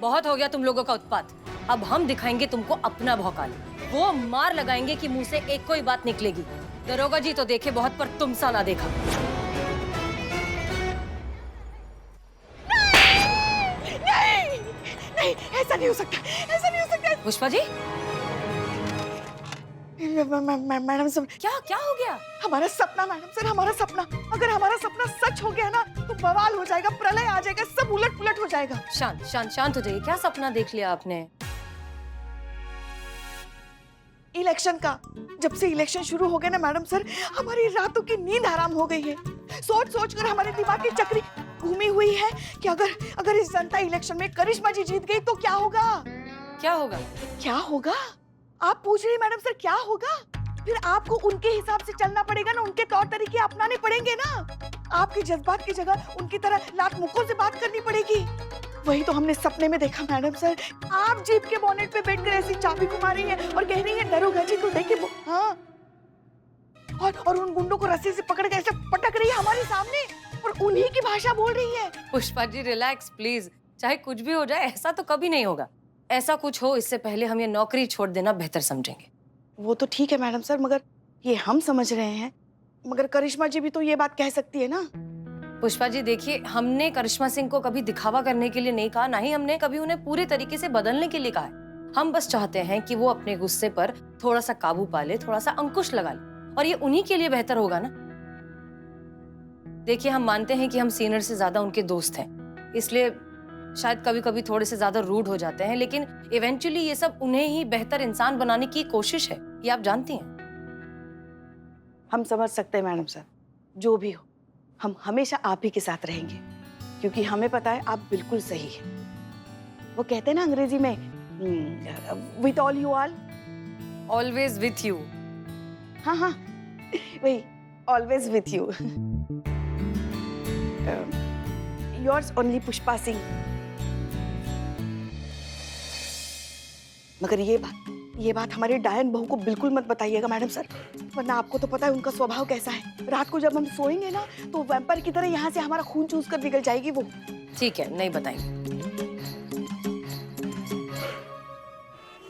बहुत हो गया तुम लोगों का उत्पात। अब हम दिखाएंगे तुमको अपना भौकाल। वो मार लगाएंगे कि मुंह से एक कोई बात निकलेगी। दरोगा जी तो देखे बहुत, पर तुम सा ना देखा। नहीं, नहीं, ऐसा नहीं हो सकता, ऐसा नहीं हो सकता। पुष्पा जी, मैडम सर, क्या क्या हो गया? हमारा सपना मैडम सर, हमारा सपना, अगर हमारा सपना सच हो गया ना तो बवाल हो जाएगा, प्रलय आ जाएगा, सब उलट पुलट हो जाएगा। शांत शांत शांत हो जाइए। क्या सपना देख लिया आपने? इलेक्शन का। जब से इलेक्शन शुरू हो गए ना मैडम सर, हमारी रातों की नींद हराम हो गई है। सोच सोच कर हमारे दिमाग की चक्री घूमी हुई है कि अगर इस जनता इलेक्शन में करिश्मा जी जीत गई तो क्या होगा? क्या होगा? क्या होगा? आप पूछ रही मैडम सर क्या होगा? फिर आपको उनके हिसाब से चलना पड़ेगा ना, उनके तौर तरीके अपनाने पड़ेंगे ना। आपके जज्बात की जगह उनकी तरह लात मुक्कों से बात करनी पड़ेगी। वही तो हमने सपने में देखा मैडम सर। आप जीप के बोनेट पे बैठकर ऐसी चाबी घुमा रही है और कह रही है दरोगा जी को देखिए वो, हाँ, और उन गुंडों को रस्सी से पकड़ के ऐसे पटक रही है हमारे सामने और उन्हीं की भाषा बोल रही है। Pushpa ji relax please. चाहे कुछ भी हो जाए, ऐसा तो कभी नहीं होगा। ऐसा कुछ हो इससे पहले हम ये नौकरी छोड़ देना बेहतर समझेंगे। वो तो ठीक है मैडम सर, मगर ये हम समझ रहे हैं, मगर करिश्मा जी भी तो ये बात कह सकती है ना। पुष्पा जी देखिए, हमने करिश्मा सिंह को कभी दिखावा करने के लिए नहीं कहा, ना ही हमने कभी उन्हें पूरे तरीके से बदलने के लिए कहा है। हम बस चाहते हैं कि वो अपने गुस्से पर थोड़ा सा काबू पा ले, थोड़ा सा अंकुश लगा ले, और ये उन्हीं के लिए बेहतर होगा ना। देखिए, हम मानते हैं कि हम सीनियर से ज्यादा उनके दोस्त हैं, इसलिए शायद कभी कभी थोड़े से ज्यादा रूड हो जाते हैं, लेकिन इवेंचुअली ये सब उन्हें ही बेहतर इंसान बनाने की कोशिश है, ये आप जानती हैं। हम समझ सकते हैं मैडम सर, जो भी हो हम हमेशा आप ही के साथ रहेंगे, क्योंकि हमें पता है आप बिल्कुल सही है। वो कहते हैं ना अंग्रेजी में, with all you all, always with you. हाँ हाँ वही, always with you. Yours only Pushpa Singh. मगर ये बात हमारे डायन बहू को बिल्कुल मत बताइएगा मैडम सर, वरना आपको तो पता है उनका स्वभाव कैसा है। रात को जब हम सोएंगे ना तो वैम्पायर की तरह यहाँ से हमारा खून चूस कर निकल जाएगी वो। ठीक है, नहीं बताएंगे।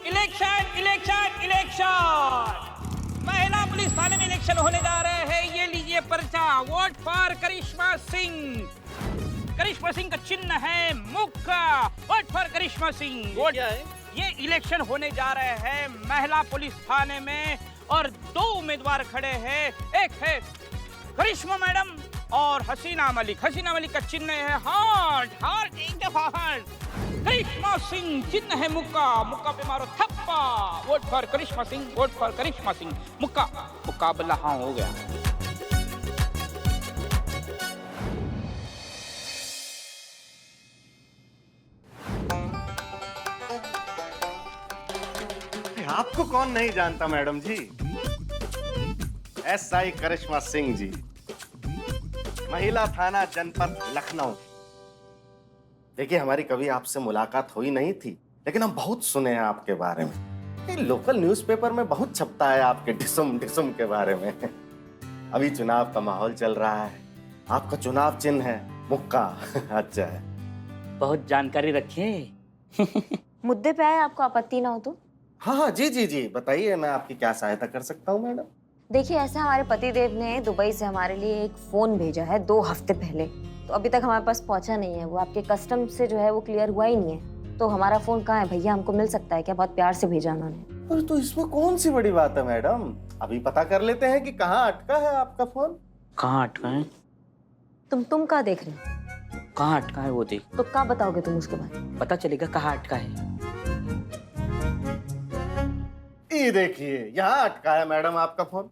इलेक्शन इलेक्शन इलेक्शन, महिला पुलिस थाने में इलेक्शन होने जा रहे हैं। ये लीजिए पर्चा, वोट फॉर करिश्मा सिंह। करिश्मा सिंह का चिन्ह है मुक्का। Vote for Karishma Singh. Vote क्या है? ये इलेक्शन होने जा रहे हैं महिला पुलिस थाने में, और 2 उम्मीदवार खड़े हैं। एक है करिश्मा मैडम और हसीना मलिक। हसीना मलिक का चिन्ह है हार्ट, हार्ट एक दफा हार्ट। करिश्मा सिंह चिन्ह है मुक्का, मुक्का पे मारो थप्पा। Vote for Karishma Singh, vote for Karishma Singh. मुक्का, मुकाबला हाँ हो गया। आपको कौन नहीं जानता मैडम जी, SI करिश्मा सिंह जी, महिला थाना जनपद लखनऊ। देखिए, हमारी कभी आपसे मुलाकात हुई नहीं थी, लेकिन हम बहुत सुने हैं आपके बारे में। ये लोकल न्यूज़पेपर में बहुत छपता है आपके डिसम डिसम के बारे में। अभी चुनाव का माहौल चल रहा है, आपका चुनाव चिन्ह है मुक्का। अच्छा है, बहुत जानकारी रखे। मुद्दे पे आए, आपको आपत्ति ना हो तो? हाँ हाँ जी जी जी, बताइए मैं आपकी क्या सहायता कर सकता हूँ मैडम। देखिए, ऐसा हमारे पतिदेव ने दुबई से हमारे लिए एक फोन भेजा है 2 हफ्ते पहले, तो अभी तक हमारे पास पहुंचा नहीं है। वो आपके कस्टम से जो है वो क्लियर हुआ ही नहीं है। तो हमारा फोन कहाँ है भैया, हमको मिल सकता है क्या? बहुत प्यार से भेजा उन्होंने। अरे तो इसमें कौन सी बड़ी बात है मैडम, अभी पता कर लेते हैं कि कहाँ अटका है आपका फोन। कहाँ अटका है? तुम कहाँ देख रहे हो? कहाँ अटका है वो देख। तो क्या बताओगे तुम उसके बाद? पता चलेगा कहाँ अटका है। ये देखिए, यहाँ अटका है मैडम आपका फोन।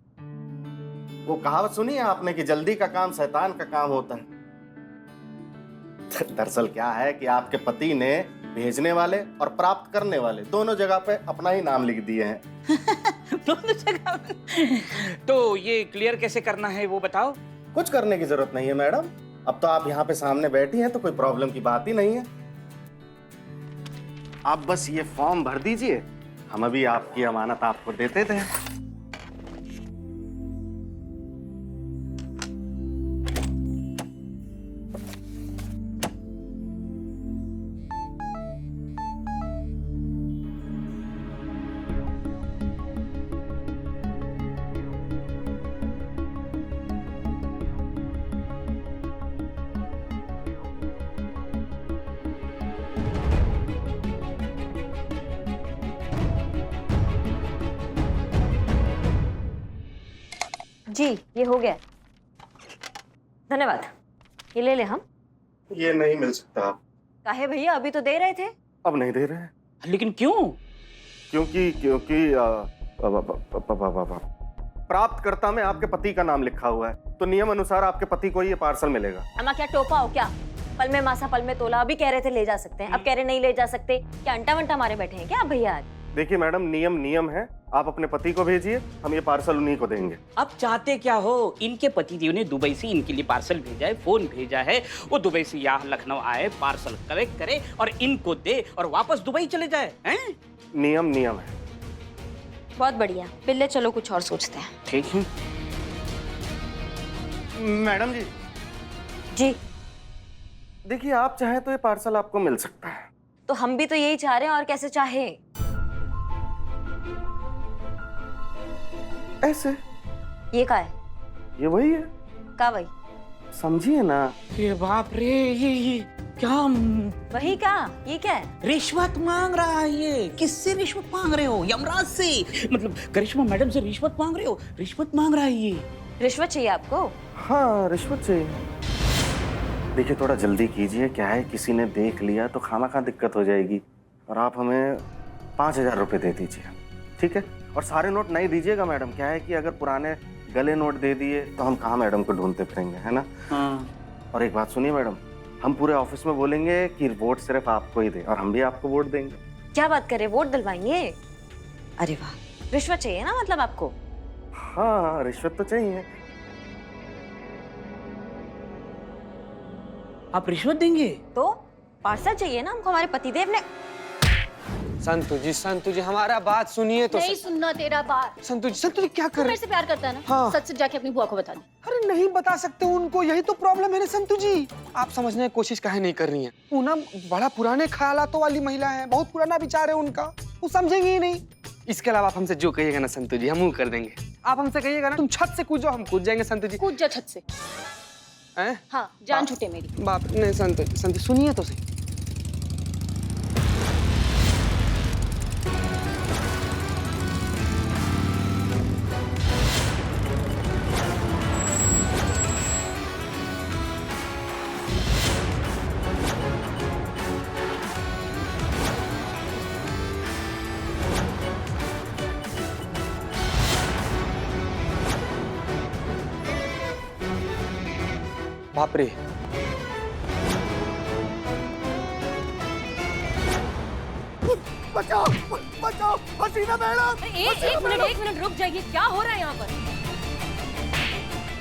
वो कहावत सुनी है आपने कि जल्दी का काम शैतान का काम होता है। दरअसल क्या है कि आपके पति ने भेजने वाले और प्राप्त करने वाले दोनों जगह पे अपना ही नाम लिख दिए हैं। दोनों जगह। तो ये क्लियर कैसे करना है वो बताओ। कुछ करने की जरूरत नहीं है मैडम, अब तो आप यहाँ पे सामने बैठी हैं तो कोई प्रॉब्लम की बात ही नहीं है। आप बस ये फॉर्म भर दीजिए, हम अभी आपकी अमानत आपको देते थे। जी ये हो गया, धन्यवाद। ये ले ले हम। ये नहीं मिल सकता आप। काहे भैया, अभी तो दे रहे थे। अब नहीं दे रहे हैं। लेकिन क्यों? क्योंकि प्राप्तकर्ता में आपके पति का नाम लिखा हुआ है, तो नियम अनुसार आपके पति को ये पार्सल मिलेगा। अम्मा क्या टोपा हो क्या? पल में मासा पल में तोला। अभी कह रहे थे ले जा सकते हैं, अब कह रहे नहीं ले जा सकते। क्या अंटा वंटा मारे बैठे हैं क्या आप भैया आज? देखिए मैडम, नियम नियम है। आप अपने पति को भेजिए, हम ये पार्सल उन्हीं को देंगे। अब चाहते क्या हो? इनके पतिदेव ने दुबई से इनके लिए पार्सल भेजा है, फोन भेजा है। वो दुबई से यहाँ लखनऊ आए, पार्सल कलेक्ट करे और इनको दे और वापस दुबई चले जाए हैं? नियम नियम है। बहुत बढ़िया बिल्ले, चलो कुछ और सोचते हैं। ठीक है मैडम जी, जी देखिए आप चाहें तो ये पार्सल आपको मिल सकता है। तो हम भी तो यही चाह रहे हैं, और कैसे चाहे? ऐसे। ये का है? ये वही है, का वही? समझिए ना। ये बाप रे, ये क्या वही का? ये क्या है? रिश्वत मांग रहा है ये। किससे रिश्वत मांग रहे हो? यमराज से। मतलब करिश्मा मैडम से रिश्वत मांग रहे हो? रिश्वत मांग रहा है ये। रिश्वत चाहिए आपको? हाँ रिश्वत चाहिए। देखिए थोड़ा जल्दी कीजिए, क्या है किसी ने देख लिया तो खामखा दिक्कत हो जाएगी। और आप हमें 5,000 रुपये दे दीजिए, ठीक है? और सारे नोट नहीं दीजिएगा मैडम, क्या है कि अगर पुराने गले नोट दे दिए तो हम कहाँ मैडम को ढूंढते फिरेंगे, है ना? हाँ। और एक बात सुनिए मैडम, हम पूरे ऑफिस में बोलेंगे कि वोट सिर्फ आपको ही दे, और हम भी आपको वोट देंगे। क्या बात करे, वोट दिलवाएंगे? अरे वाह, रिश्वत चाहिए ना मतलब आपको? हाँ रिश्वत तो चाहिए। आप रिश्वत देंगे? तो पार्सल चाहिए ना हमको, हमारे पतिदेव ने। संतु जी हमारा बात सुनिए तो। नहीं सुनना तेरा बात। संतु जी क्या तू कर रहे? मेरे से प्यार करता है ना? हाँ। सच सच जाके अपनी बुआ को बता दे। अरे नहीं बता सकते उनको, यही तो प्रॉब्लम है ना संतु जी। आप समझने की कोशिश काहे नहीं कर रही हैं? वो ना बड़ा पुराने ख्यालातों वाली महिला है, बहुत पुराना विचार है उनका, वो समझेंगे ही नहीं। इसके अलावा आप हमसे जो कहिएगा ना संतु जी, हम वो कर देंगे। आप हमसे कहिएगा ना तुम छत से कूदो, हम कूद जाएंगे संतु जी। कूद जा छत से। हैं? हाँ जान छूटे मेरी। बाप नहीं संतु सुनिए तो सही। बाप रे, बचाओ बचाओ, हसीना मैडम। एक मिनट रुक जाइए, क्या हो रहा है यहाँ पर?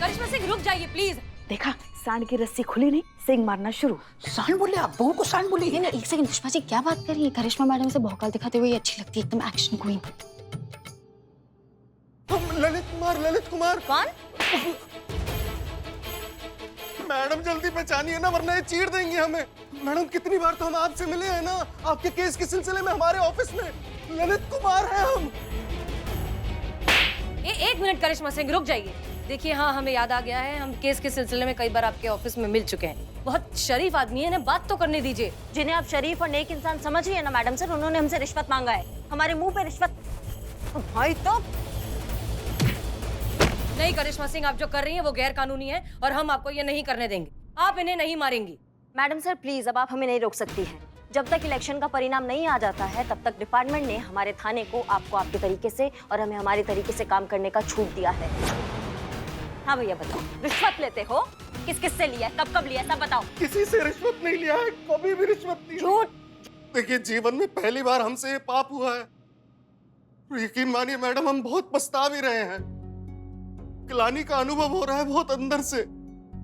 करिश्मा सिंह रुक जाइए प्लीज। देखा, सांड की रस्सी खुली नहीं, सिंग मारना शुरू। सांड बोले आप? बहू को सांड बोले? नहीं एक सेकंड पुष्पा जी, क्या बात कर रही है? करिश्मा मैडम से भौकाल दिखाते हुए अच्छी लगती है, एकदम एक्शन क्वीन। ललित कुमार। कौन? मैडम जल्दी पहचानिए ना, वरना ये चीर देंगे हमें। मैडम कितनी बार तो हम आपसे मिले हैं ना, आपके केस के सिलसिले में हमारे ऑफिस में। ललित कुमार हैं हम। एक मिनट करिश्मा सिंह रुक जाइए। देखिए हाँ, हमें याद आ गया है, हम केस के सिलसिले में कई बार आपके ऑफिस में मिल चुके हैं। बहुत शरीफ आदमी है ना, बात तो करने दीजिए। जिन्हें आप शरीफ और नेक इंसान समझिए ना मैडम सर, उन्होंने हमसे रिश्वत मांगा है, हमारे मुंह पे रिश्वत। भाई तो नहीं करिश्मा सिंह, आप जो कर रही हैं वो गैर कानूनी है और हम आपको ये नहीं करने देंगे। आप इन्हें नहीं मारेंगी। मैडम सर प्लीज, अब आप हमें नहीं रोक सकती हैं। जब तक इलेक्शन का परिणाम नहीं आ जाता है तब तक डिपार्टमेंट ने हमारे थाने को आपको आपके तरीके से और हमें हमारे तरीके से काम करने का छूट दिया है। हाँ भैया बताओ, रिश्वत लेते हो? किस किस से लिया, कब कब लिया, सब बताओ। किसी से रिश्वत नहीं लिया है, कभी भी रिश्वत नहीं। झूठ। देखिए जीवन में पहली बार हमसे ये पाप हुआ है। यकीन मानिए मैडम, हम बहुत पछता भी रहे हैं। ग्लानि का अनुभव हो रहा है बहुत अंदर से।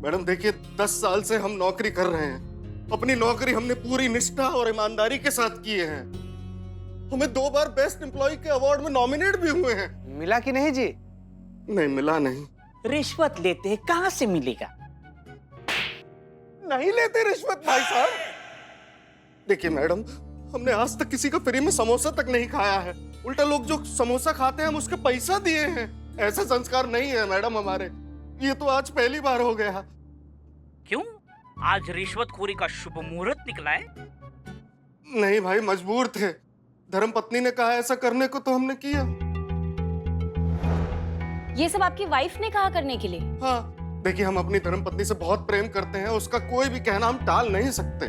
मैडम देखिए, 10 साल से हम नौकरी कर रहे हैं। अपनी नौकरी हमने पूरी निष्ठा और ईमानदारी के साथ किए हैं। हमें 2 बार बेस्ट एम्प्लॉय के अवार्ड में नॉमिनेट भी हुए हैं। मिला कि नहीं जी? नहीं मिला नहीं। रिश्वत लेते हैं, कहाँ से मिलेगा? नहीं लेते रिश्वत भाई साहब। देखिए मैडम, हमने आज तक किसी का फ्री में समोसा तक नहीं खाया है। उल्टा लोग जो समोसा खाते हैं हम उसके पैसा दिए हैं। ऐसा संस्कार नहीं है मैडम हमारे। ये तो आज पहली बार हो गया। क्यों? आज रिश्वतखोरी का शुभ मुहूर्त निकला है? नहीं भाई, मजबूर थे। धर्म पत्नी ने कहा ऐसा करने को तो हमने किया। ये सब आपकी वाइफ ने कहा करने के लिए? हाँ, देखिए हम अपनी धर्मपत्नी से बहुत प्रेम करते हैं, उसका कोई भी कहना हम टाल नहीं सकते।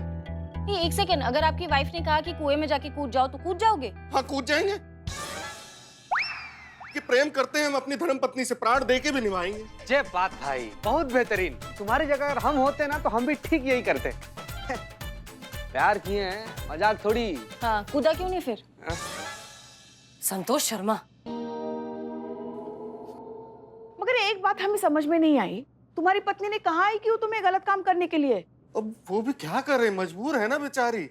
ये एक सेकेंड, अगर आपकी वाइफ ने कहा कि कुएं में जाके कूद जाओ तो कूद जाओगे? हाँ, कूद जाएंगे। कि प्रेम करते हैं हम अपनी धर्मपत्नी से, प्राण दे के भी निभाएंगे। जय बात भाई, बहुत बेहतरीन। तुम्हारी जगह अगर हम होते ना तो हम भी ठीक यही करते। प्यार किए हैं, मजाक थोड़ी। हाँ, कूदा क्यों नहीं फिर? संतोष शर्मा, मगर एक बात हमें समझ में नहीं आई, तुम्हारी पत्नी ने कहा है कि वो तुम्हें गलत काम करने के लिए? अब वो भी क्या करे, मजबूर है ना बेचारी।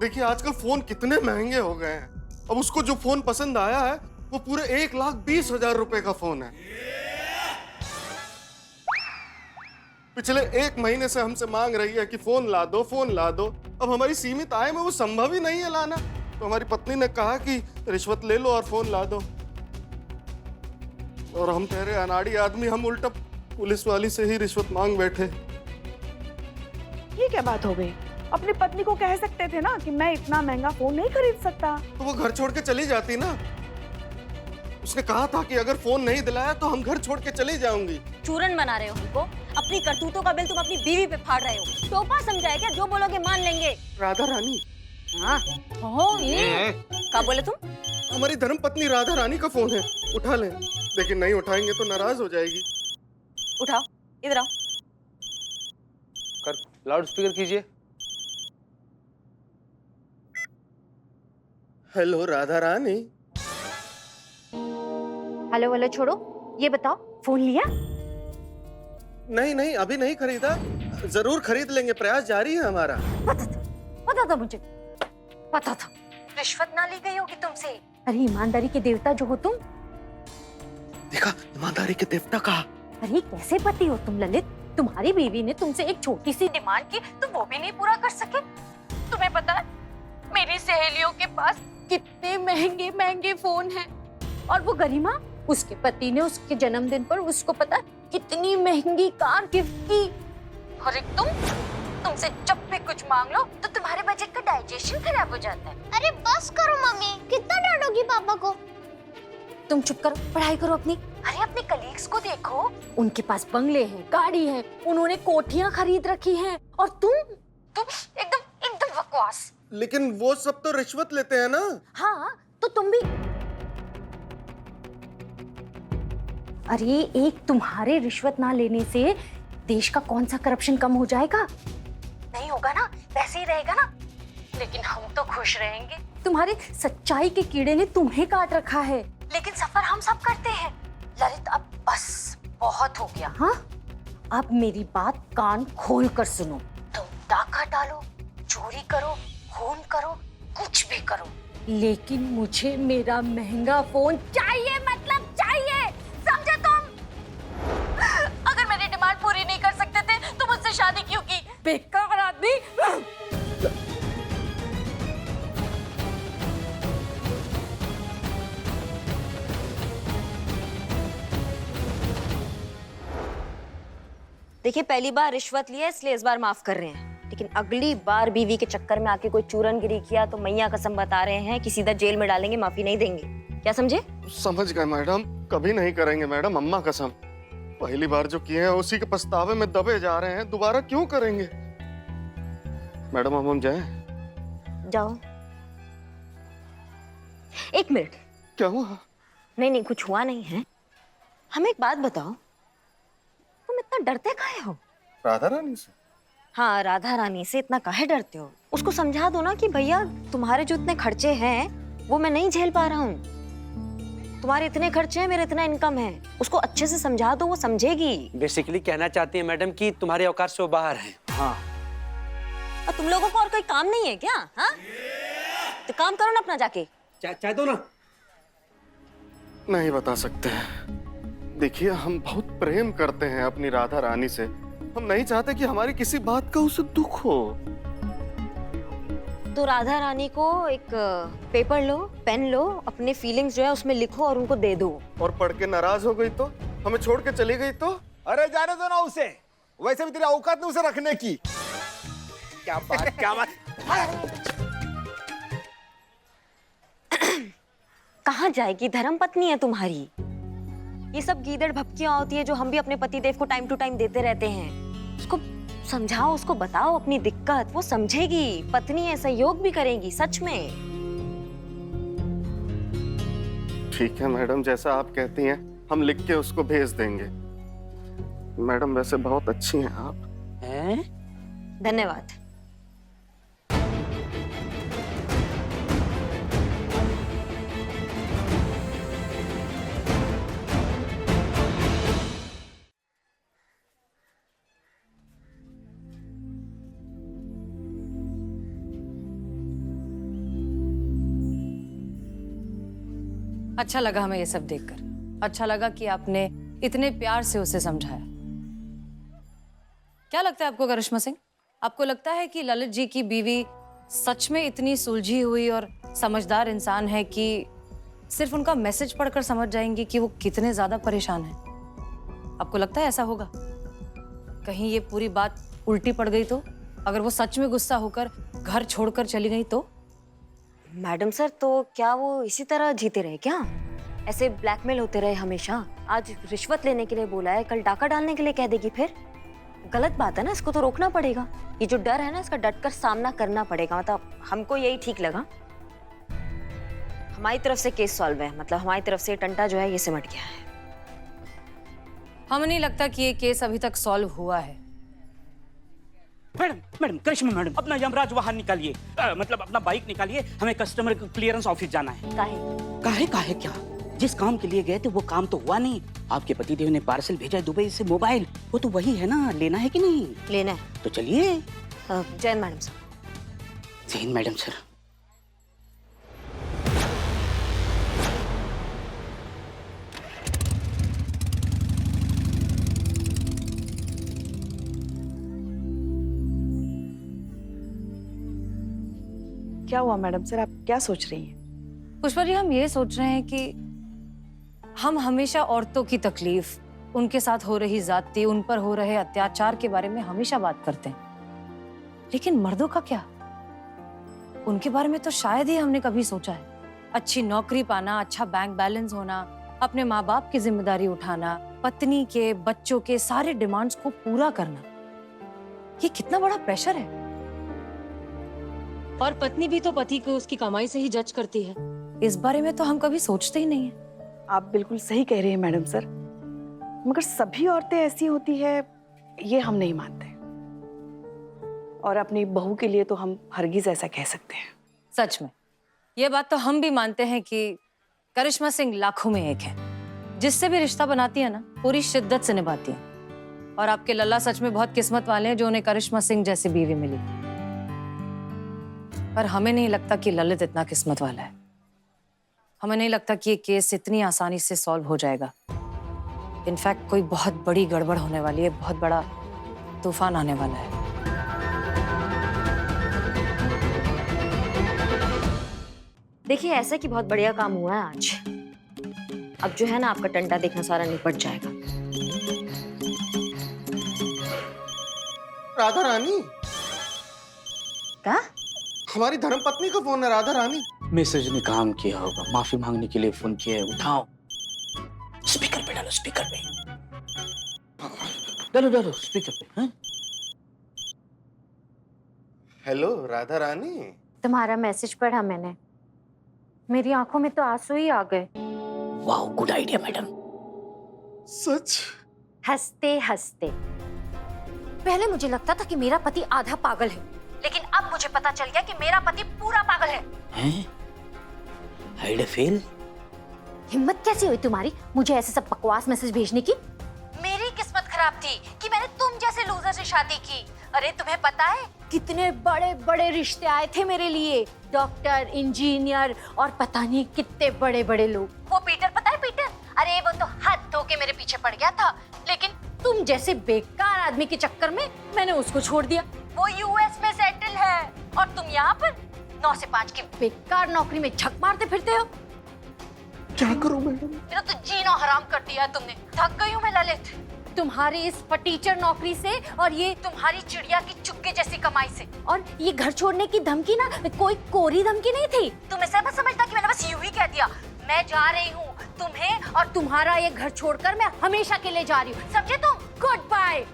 देखिए आजकल फोन कितने महंगे हो गए हैं। अब उसको जो फोन पसंद आया है वो पूरे 1,20,000 रुपए का फोन है। पिछले 1 महीने से हमसे मांग रही है कि फोन ला दो, फोन ला दो। अब हमारी सीमित आय में वो संभव ही नहीं है लाना, तो हमारी पत्नी ने कहा कि रिश्वत ले लो और फोन ला दो। और हम ठहरे अनाड़ी आदमी, हम उल्टा पुलिस वाली से ही रिश्वत मांग बैठे। ये क्या बात हो गई? अपनी पत्नी को कह सकते थे ना कि मैं इतना महंगा फोन नहीं खरीद सकता। तो वो घर छोड़ के चली जाती ना। उसने कहा था कि अगर फोन नहीं दिलाया तो हम घर छोड़ के चली जाऊंगी। चूरन बना रहे हो हमको? अपनी करतूतों का बिल तुम अपनी बीवी पे फाड़ रहे हो। टोपा समझा है क्या? जो बोलोगे मान लेंगे। राधा रानी, हाँ, ये क्या बोले तुम? हमारी धर्मपत्नी राधा रानी का फोन है, उठा लें। लेकिन नहीं उठाएंगे तो नाराज हो जाएगी। उठाओ, इधर आओ। कर लाउड स्पीकर कीजिए। Hello Radha Rani. Hello hello छोड़ो, ये बताओ फोन लिया? नहीं नहीं, अभी नहीं खरीदा, जरूर खरीद लेंगे, प्रयास जारी है हमारा। पता था मुझे, पता था। रिश्वत ना ली गई होगी तुमसे। अरे ईमानदारी के देवता जो हो तुम। देखा, ईमानदारी के देवता कहा। अरे कैसे पति हो तुम ललित? तुम्हारी बीवी ने तुमसे एक छोटी सी डिमांड की तो वो भी नहीं पूरा कर सके। तुम्हें पता है मेरी सहेलियों के पास कितने महंगे महंगे फोन हैं, और वो गरिमा, उसके पति ने उसके जन्मदिन पर उसको पता कितनी महंगी कार गिफ्ट की। और एक तुमसे जब भी कुछ मांग लो तो तुम्हारे बजट का डाइजेशन खराब हो जाता है। अरे बस करो मम्मी, कितना डांटोगी पापा को? तुम चुप करो, पढ़ाई करो अपनी। अरे अपने कलीग्स को देखो, उनके पास बंगले हैं, गाड़ी है, उन्होंने कोठियां खरीद रखी हैं, और तुम एकदम एकदम बकवास। लेकिन वो सब तो रिश्वत लेते हैं ना। हाँ तो तुम भी। अरे एक तुम्हारे रिश्वत ना लेने से देश का कौन सा करप्शन कम हो जाएगा? नहीं होगा ना, वैसे ही रहेगा ना। लेकिन हम तो खुश रहेंगे। तुम्हारे सच्चाई के कीड़े ने तुम्हें काट रखा है। लेकिन सफर हम सब करते हैं। ललित अब बस बहुत हो गया। हाँ, अब मेरी बात कान खोल कर सुनो। तुम डाका डालो, चोरी करो, खून करो, कुछ भी करो, लेकिन मुझे मेरा महंगा फोन चाहिए, मतलब चाहिए, समझे तुम? अगर मेरी डिमांड पूरी नहीं कर सकते थे तो मुझसे शादी क्यों की? बेकार आदमी। देखिए, पहली बार रिश्वत लिया इसलिए इस बार माफ कर रहे हैं, लेकिन अगली बार बीवी के चक्कर में आके कोई चूरनगिरी किया तो मैया कसम बता रहे हैं कि सीधा जेल में डालेंगे, माफी नहीं देंगे। क्या समझे? समझ गए मैडम, कभी नहीं करेंगे मैडम, अम्मा कसम। पहली बार जो किए हैं उसी के पछतावे में दबे जा रहे हैं, दोबारा क्यों करेंगे? मैडम हम जाएं? जाओ। एक मिनट। क्या हुआ? नहीं, कुछ हुआ नहीं है। हमें एक बात बताओ, तुम इतना डरते काहे हो? राधा रानी से? हाँ, राधा रानी से इतना काहे डरते हो? उसको समझा दो ना कि भैया तुम्हारे जो इतने खर्चे हैं वो मैं नहीं झेल पा रहा हूँ। तुम्हारे इतने खर्चे हैं, मेरा इतना इनकम है। उसको अच्छे से समझा दो, वो समझेगी। बेसिकली कहना चाहती हैं मैडम कि तुम्हारे औकात से वो बाहर है। हाँ, और तुम लोगों को और कोई काम नहीं है क्या? हाँ, तो काम करो ना अपना जाके। चाय दो ना। नहीं बता सकते। देखिए हम बहुत प्रेम करते हैं अपनी राधा रानी से, हम नहीं चाहते कि हमारी किसी बात का उसे दुख हो। तो राधा रानी को एक पेपर लो, पेन लो, अपने फीलिंग्स जो है उसमें लिखो और उनको दे दो। और पढ़ के नाराज हो गई तो? हमें छोड़ के चली गई तो? अरे जाने दो ना उसे, वैसे भी तेरी औकात नहीं उसे रखने की। क्या बात, क्या बात। कहाँ जाएगी? धर्म पत्नी है तुम्हारी। ये सब गीदड़ भपकियां होती है जो हम भी अपने पतिदेव को टाइम टू टाइम देते रहते हैं। उसको समझाओ, उसको बताओ अपनी दिक्कत, वो समझेगी। पत्नी है, सहयोग भी करेगी सच में। ठीक है मैडम, जैसा आप कहती हैं हम लिख के उसको भेज देंगे। मैडम वैसे बहुत अच्छी हैं आप। हैं? धन्यवाद। अच्छा लगा हमें ये सब देखकर। अच्छा लगा कि आपने इतने प्यार से उसे समझाया। क्या लगता है आपको करिश्मा सिंह? आपको लगता है कि ललित जी की बीवी सच में इतनी सुलझी हुई और समझदार इंसान है कि सिर्फ उनका मैसेज पढ़कर समझ जाएंगी कि वो कितने ज्यादा परेशान हैं? आपको लगता है ऐसा होगा? कहीं ये पूरी बात उल्टी पड़ गई तो? अगर वो सच में गुस्सा होकर घर छोड़कर चली गई तो? मैडम सर, तो क्या वो इसी तरह जीते रहे क्या? ऐसे ब्लैकमेल होते रहे हमेशा? आज रिश्वत लेने के लिए बोला है, कल डाका डालने के लिए कह देगी फिर? गलत बात है ना, इसको तो रोकना पड़ेगा। ये जो डर है ना, इसका डटकर सामना करना पड़ेगा। मतलब हमको यही ठीक लगा। हमारी तरफ से केस सॉल्व है, मतलब हमारी तरफ से टंटा जो है ये सिमट गया है। हमें नहीं लगता कि ये केस अभी तक सॉल्व हुआ है। मैडम मैडम करिश्मा मैडम, अपना यमराज वाहन निकालिए, मतलब अपना बाइक निकालिए, हमें कस्टमर क्लियरेंस ऑफिस जाना है। काहे क्या? जिस काम के लिए गए थे वो काम तो हुआ नहीं। आपके पतिदेव ने पार्सल भेजा है दुबई से, मोबाइल, वो तो वही है ना, लेना है कि नहीं? लेना है तो चलिए। Jain madam sir. Jain madam sir. क्या हुआ मैडम सर, आप क्या सोच रही हैं? पुष्पा जी, हम ये सोच रहे हैं कि हम हमेशा औरतों की तकलीफ, उनके साथ हो रही ज्यादती, उन पर हो रहे अत्याचार के बारे में हमेशा बात करते हैं, लेकिन मर्दों का क्या? उनके बारे में तो शायद ही हमने कभी सोचा है। अच्छी नौकरी पाना, अच्छा बैंक बैलेंस होना, अपने माँ बाप की जिम्मेदारी उठाना, पत्नी के, बच्चों के सारे डिमांड्स को पूरा करना, ये कितना बड़ा प्रेशर है। और पत्नी भी तो पति को उसकी कमाई से ही जज करती है। इस बारे में तो हम कभी सोचते ही नहीं है। आप बिल्कुल सही कह रही हैं मैडम सर, मगर सभी औरतें ऐसी होती है ये हम नहीं मानते, और अपनी बहू के लिए तो हम हरगिज ऐसा कह सकते हैं। सच में ये बात तो हम भी मानते हैं कि करिश्मा सिंह लाखों में एक है। जिससे भी रिश्ता बनाती है ना, पूरी शिद्दत से निभाती है। और आपके लल्ला सच में बहुत किस्मत वाले हैं जो उन्हें करिश्मा सिंह जैसी बीवी मिली। पर हमें नहीं लगता कि ललित इतना किस्मत वाला है। हमें नहीं लगता कि ये केस इतनी आसानी से सॉल्व हो जाएगा। इनफैक्ट कोई बहुत बड़ी गड़बड़ होने वाली है, बहुत बड़ा तूफान आने वाला है। देखिए, ऐसा कि बहुत बढ़िया काम हुआ है आज। अब जो है ना, आपका टंटा देखना सारा निपट जाएगा। राधा रानी, क्या? हमारी धर्मपत्नी का फोन है। राधा रानी, मैसेज ने काम किया होगा, माफी मांगने के लिए फोन किया है। उठाओ, स्पीकर पे डालो, स्पीकर पे डालो स्पीकर पे। हाँ? हेलो राधा रानी। तुम्हारा मैसेज पढ़ा मैंने, मेरी आंखों में तो आंसू ही आ गए। वाह, गुड आइडिया मैडम। सच? हंसते हंसते। पहले मुझे लगता था कि मेरा पति आधा पागल है, लेकिन अब मुझे पता चल गया कि मेरा पति पूरा पागल है। हैं? Hide fail? हिम्मत कैसी हुई तुम्हारी मुझे ऐसे सब बकवास मैसेज भेजने की? मेरी किस्मत खराब थी कि मैंने तुम जैसे लूजर से शादी की। अरे तुम्हें पता है कितने बड़े बड़े रिश्ते आए थे मेरे लिए, डॉक्टर, इंजीनियर और पता नहीं कितने बड़े बड़े लोग। वो पीटर, पता है पीटर? अरे वो तो हाथ धो के मेरे पीछे पड़ गया था, लेकिन तुम जैसे बेकार आदमी के चक्कर में मैंने उसको छोड़ दिया। वो यूएस में सेटल है और तुम यहाँ पर 9 से 5 की बेकार नौकरी में झक मारते फिरते हो। क्या करूं मैडम? मेरा तो जीना हराम कर दिया तुमने। थक गई हूँ मैं ललित, तुम्हारी इस फटीचर नौकरी से और ये तुम्हारी चिड़िया की चुग्गे जैसी कमाई से। और ये घर छोड़ने की धमकी ना कोई कोरी धमकी नहीं थी। तुम ऐसा मत समझना कि मैंने बस यूं ही कह दिया। मैं जा रही हूँ, तुम्हें और तुम्हारा ये घर छोड़कर मैं हमेशा के लिए जा रही हूँ, समझे तुम? Good bye.